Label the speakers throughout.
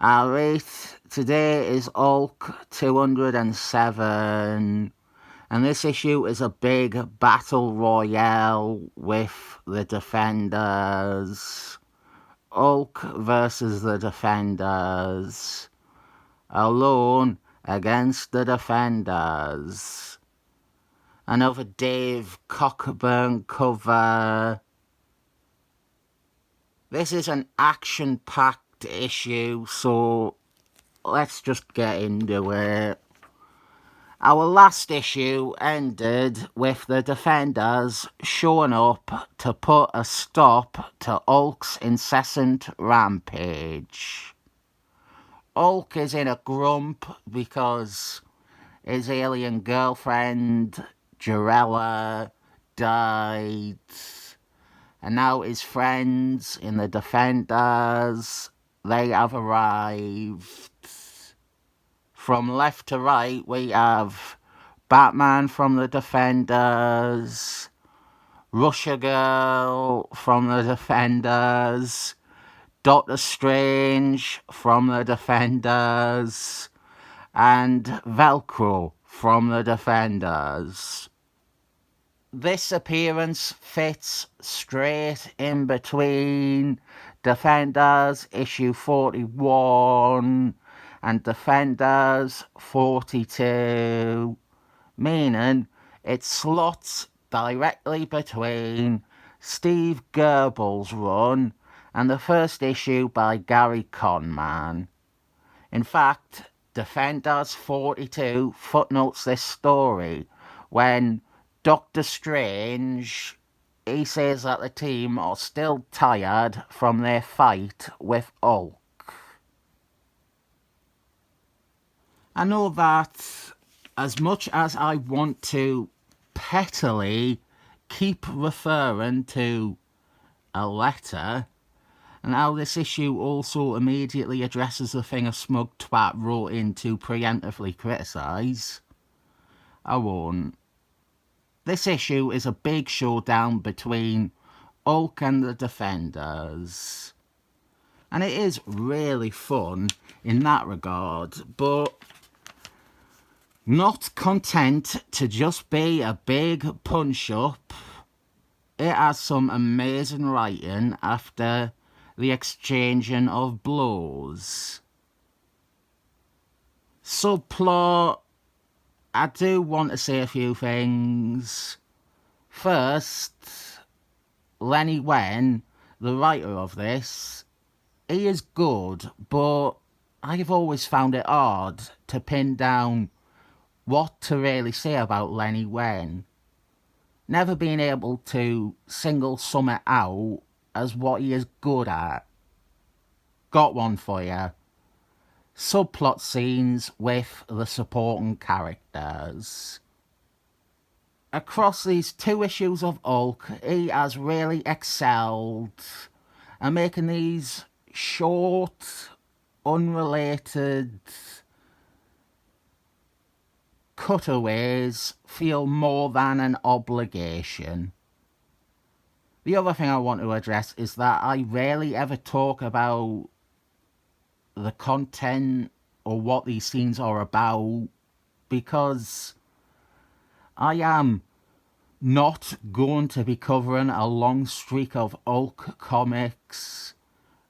Speaker 1: Our rate today is Hulk 207, and this issue is a big battle royale with the Defenders. Hulk versus the Defenders. Alone against the Defenders. Another Dave Cockburn cover. This is an action-packed issue, so let's just get into it. Our last issue ended with the Defenders showing up to put a stop to Hulk's incessant rampage. Hulk is in a grump because his alien girlfriend, Jarella, died. And now his friends in the Defenders, they have arrived. From left to right, we have Batman from the Defenders, Russia Girl from the Defenders, Doctor Strange from the Defenders, and Velcro from the Defenders. This appearance fits straight in between Defenders issue 41 and Defenders 42, meaning it slots directly between Steve Goebbels' run and the first issue by Gary Conman. In fact, Defenders 42 footnotes this story when Doctor Strange, he says that the team are still tired from their fight with Hulk. I know that as much as I want to pettily keep referring to a letter, and how this issue also immediately addresses the thing a smug twat wrote in to preemptively criticise, I won't. This issue is a big showdown between Hulk and the Defenders. And it is really fun in that regard, but not content to just be a big punch-up, it has some amazing writing after the exchanging of blows. Subplot, I do want to say a few things. First, Lenny Wen, the writer of this, he is good, but I've always found it hard to pin down what to really say about Lenny Wen. Never been able to single sum it out as what he is good at. Got one for you. Subplot scenes with the supporting characters. Across these two issues of Hulk, he has really excelled at making these short, unrelated cutaways feel more than an obligation. The other thing I want to address is that I rarely ever talk about the content or what these scenes are about because I am not going to be covering a long streak of Hulk comics.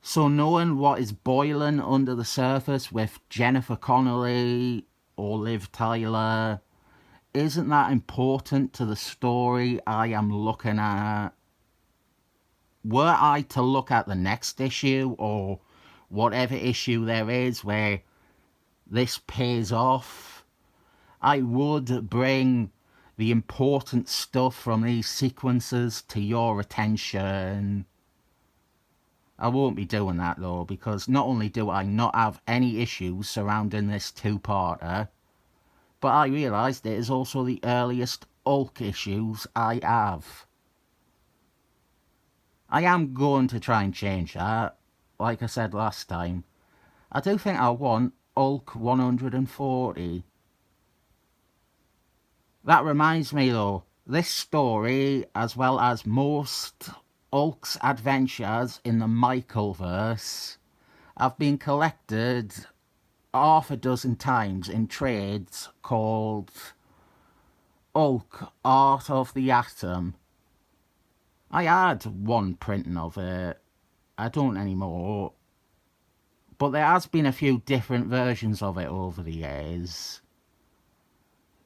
Speaker 1: So knowing what is boiling under the surface with Jennifer Connelly or Liv Tyler isn't that important to the story I am looking at. Were I to look at the next issue or whatever issue there is where this pays off, I would bring the important stuff from these sequences to your attention. I won't be doing that though, because not only do I not have any issues surrounding this two-parter, but I realised it is also the earliest Hulk issues I have. I am going to try and change that, like I said last time. I do think I want Hulk 140. That reminds me though, this story, as well as most Hulk's adventures in the Michaelverse, have been collected half a dozen times in trades called Hulk Art of the Atom. I had one printing of it. I don't anymore. But there has been a few different versions of it over the years.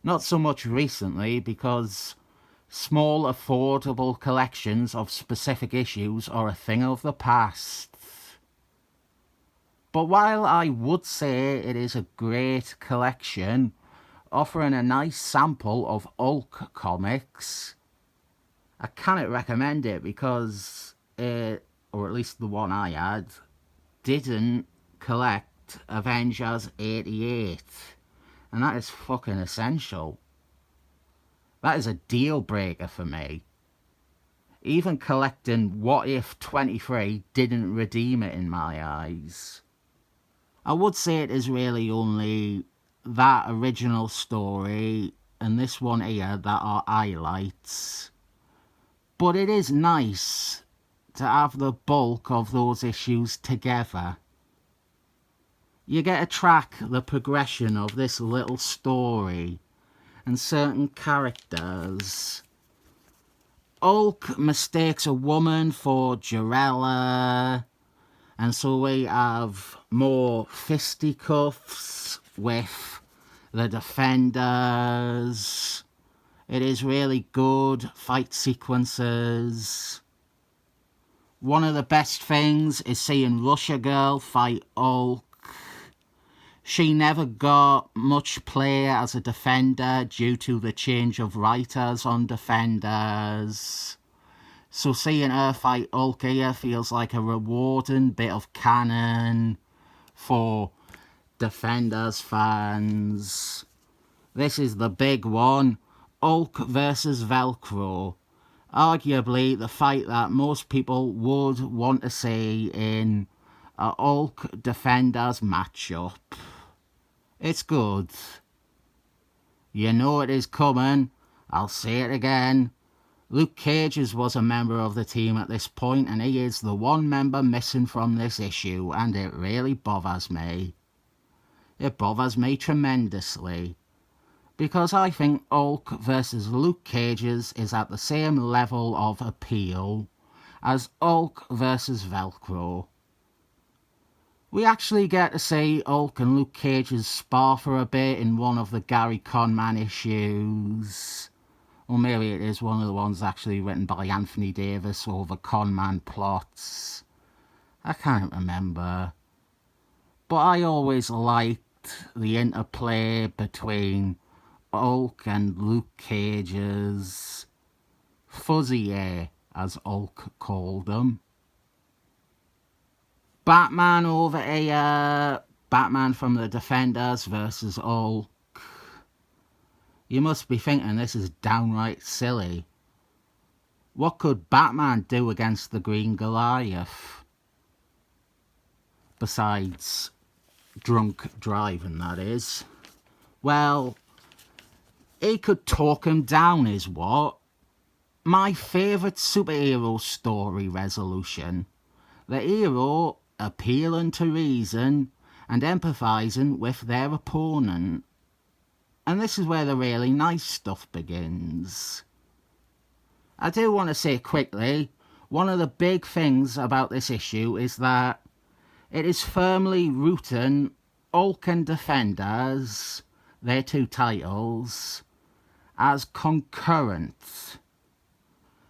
Speaker 1: Not so much recently, because small affordable collections of specific issues are a thing of the past. But while I would say it is a great collection, offering a nice sample of Hulk comics, I cannot recommend it because it, or at least the one I had, didn't collect Avengers 88. And that is fucking essential. That is a deal breaker for me. Even collecting What If 23 didn't redeem it in my eyes. I would say it is really only that original story and this one here that are highlights. But it is nice to have the bulk of those issues together. You get to track the progression of this little story and certain characters. Hulk mistakes a woman for Jarella, and so we have more fisticuffs with the Defenders. It is really good fight sequences. One of the best things is seeing Russia Girl fight Hulk. She never got much play as a Defender due to the change of writers on Defenders. So seeing her fight Hulk here feels like a rewarding bit of canon for Defenders fans. This is the big one, Hulk versus Velcro. Arguably the fight that most people would want to see in a Hulk Defenders matchup. It's good. You know it is coming. I'll say it again. Luke Cage's was a member of the team at this point, and he is the one member missing from this issue, and it really bothers me. It bothers me tremendously. Because I think Hulk versus Luke Cage's is at the same level of appeal as Hulk versus Velcro. We actually get to see Hulk and Luke Cage's spar for a bit in one of the Gary Conman issues. Or maybe it is one of the ones actually written by Anthony Davis over Conman plots. I can't remember. But I always liked the interplay between Hulk and Luke Cage's fuzzy hair, as Hulk called them. Batman over here. Batman from the Defenders versus Hulk. You must be thinking this is downright silly. What could Batman do against the Green Goliath? Besides drunk driving, that is. Well, he could talk him down is what. My favourite superhero story resolution. The hero appealing to reason and empathising with their opponent. And this is where the really nice stuff begins. I do want to say quickly, one of the big things about this issue is that it is firmly rooting Hulk and Defenders, their two titles, as concurrent.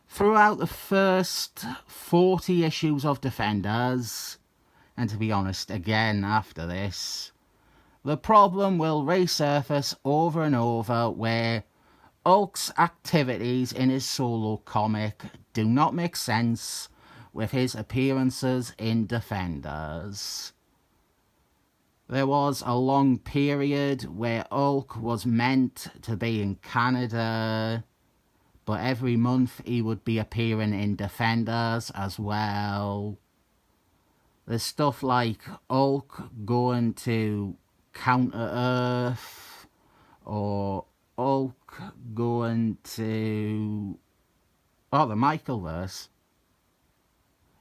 Speaker 1: Throughout the first 40 issues of Defenders, and to be honest, again after this, the problem will resurface over and over where Hulk's activities in his solo comic do not make sense with his appearances in Defenders. There was a long period where Hulk was meant to be in Canada, but every month he would be appearing in Defenders as well. There's stuff like Hulk going to Counter-Earth, or Hulk going to the Michaelverse.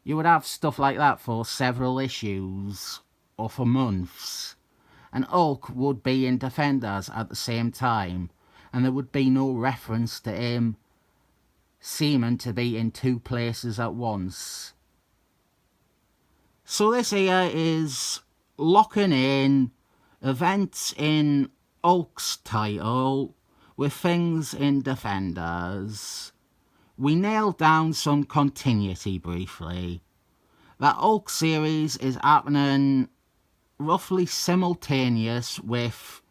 Speaker 1: You would have stuff like that for several issues, or for months, and Hulk would be in Defenders at the same time, and there would be no reference to him seeming to be in two places at once. So this here is locking in events in Hulk's title with things in Defenders. We nailed down some continuity briefly. That Hulk series is happening roughly simultaneous with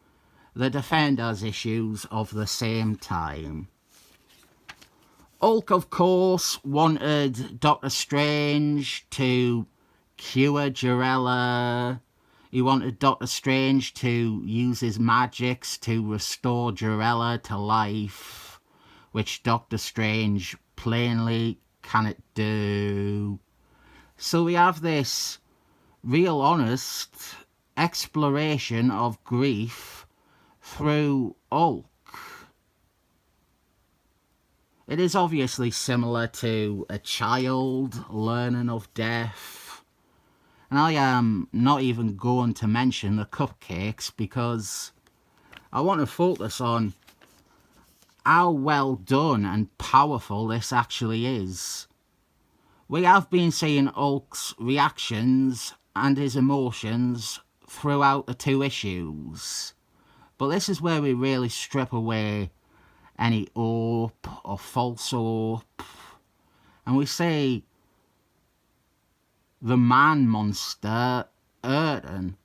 Speaker 1: the Defenders issues of the same time. Hulk, of course, wanted Doctor Strange to cure Jarella. He wanted Doctor Strange to use his magics to restore Jarella to life, which Doctor Strange plainly cannot do. So we have this real honest exploration of grief through Hulk. It is obviously similar to a child learning of death. And I am not even going to mention the cupcakes because I want to focus on how well done and powerful this actually is. We have been seeing Hulk's reactions and his emotions throughout the two issues. But this is where we really strip away any hope or false hope. And we see the man monster hurting.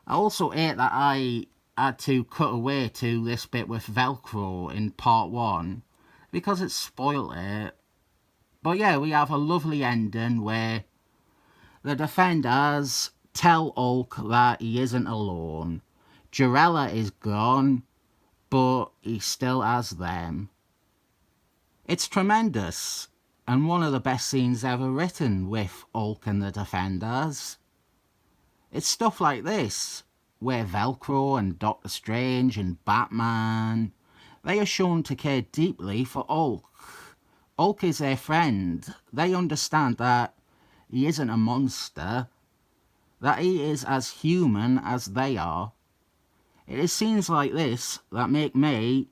Speaker 1: I also hate that I had to cut away to this bit with Velcro in part 1 because it spoiled it. But yeah, we have a lovely ending where the Defenders tell Hulk that he isn't alone. Jarella is gone, but he still has them. It's tremendous, and one of the best scenes ever written with Hulk and the Defenders. It's stuff like this, where Velcro and Doctor Strange and Batman, they are shown to care deeply for Hulk. Hulk is their friend. They understand that he isn't a monster, that he is as human as they are. It is scenes like this that make me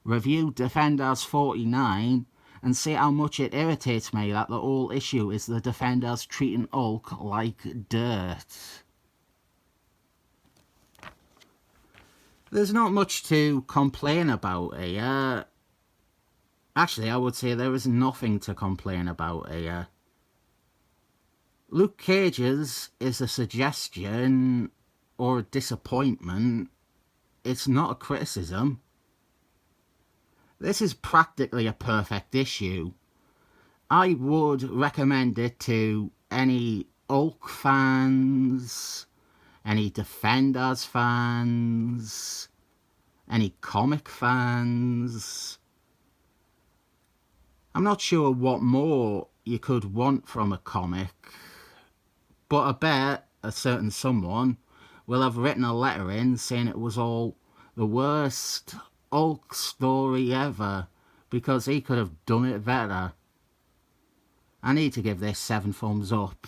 Speaker 1: review Defenders 49 and say how much it irritates me that the whole issue is the Defenders treating Hulk like dirt. There's not much to complain about here. Actually, I would say there is nothing to complain about here. Luke Cage's is a suggestion or a disappointment. It's not a criticism. This is practically a perfect issue. I would recommend it to any Hulk fans, any Defenders fans, any comic fans. I'm not sure what more you could want from a comic, but I bet a certain someone will have written a letter in saying it was all the worst Hulk story ever because he could have done it better. I need to give this 7 thumbs up.